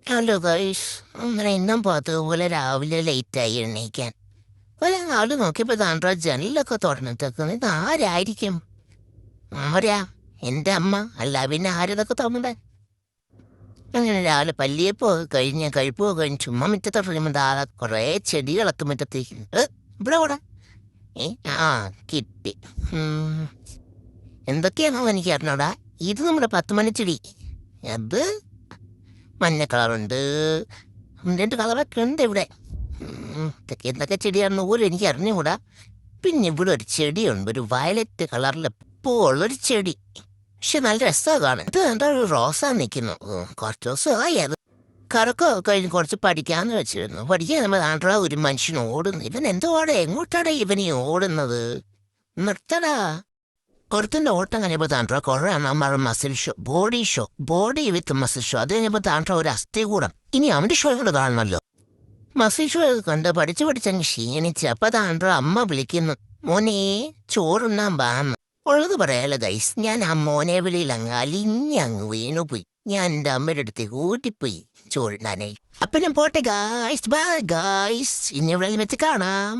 Hello guys. അങ്ങനെ ഇന്നും പതുപോലെ രാവിലെ ലേറ്റായി എണീക്കാൻ. ഒരാള് നോക്കിയപ്പോ താണ്ടാ ജനലൊക്കെ തുറന്നിട്ടേക്കുന്നു. ഇത് ആരായിരിക്കും? ആരാ? എൻ്റെ അമ്മ അല്ല, പിന്നെ ആരതൊക്കെ തുറന്നേ? അങ്ങനെ രാവിലെ പല്ലിയപ്പോ കഴിഞ്ഞ് കഴിപ്പോ കഴിഞ്ഞ് ചുമ്മാ മുറ്റത്തോട്ടിരിക്കുമ്പോൾ താഴെ കുറേ ചെടികളൊക്കെ മുറ്റത്തേക്ക് ഇവിടെ കൂടെ ഏ ആ കിട്ടി. ഉം, എന്തൊക്കെയാണോ എനിക്ക് അറിഞ്ഞോടാ. ഇത് നമ്മുടെ 10 മണി ചെടി. അത് മഞ്ഞ കളറുണ്ട്, രണ്ട് കളറൊക്കെ ഉണ്ട് ഇവിടെ. ഇതൊക്കെ എന്തൊക്കെ ചെടിയാണെന്ന് പോലും എനിക്ക് അറിഞ്ഞുകൂടാ. പിന്നെ ഇവിടെ ഒരു ചെടിയുണ്ട്, ഒരു വയലറ്റ് കളറിൽ പൂവുള്ളൊരു ചെടി. പക്ഷെ നല്ല രസമാണ് കാണാൻ. ഇത് എന്താ ഒരു റോസാ നിൽക്കുന്നു. കുറച്ച് ദിവസമായി അത് കറക്കോ കഴിഞ്ഞ് കുറച്ച് പഠിക്കാന്ന് വെച്ചിരുന്നു. പഠിക്കാൻ നമ്മൾ ആണ്ടാ ഒരു മനുഷ്യൻ ഓടുന്നു. ഇവൻ എന്തോടെ എങ്ങോട്ടാടാ ഇവനീ ഓടുന്നത്? നിർത്തടാ. ഒരുത്തൻ്റെ ഓട്ടം കഴിഞ്ഞപ്പോൾ താണ്ടാ കുറേ നമ്മൾ muscle show, body with muscle show. അത് കഴിഞ്ഞപ്പോൾ താണ്ടാ ഒരു അസ്ഥി കൂടം. ഇനി അവൻ്റെ ഷോ കൂടെ കാണണമല്ലോ. മസിൽ ഷോ കണ്ട് പഠിച്ചങ്ങ് ക്ഷീണിച്ച്. അപ്പൊ താണ്ടാ അമ്മ വിളിക്കുന്നു, മോനെ ചോറുണ്ണാൻ ബാന്ന്. ഉള്ളത് പറയാലോ ഗൈസ്, ഞാൻ ആ മോനെ വിളിയിൽ അങ്ങ് അലിഞ്ഞങ്ങ് വീണുപോയി. ഞാൻ എൻ്റെ അമ്മയുടെ അടുത്തേക്ക് ഓടിപ്പോയി ചോറിനാനായി. അപ്പൊ ഞാൻ പോട്ടെ ഗായ്സ്, ബൈ ഗായ്സ്, ഇനി എവിടെ വെച്ച് കാണാം.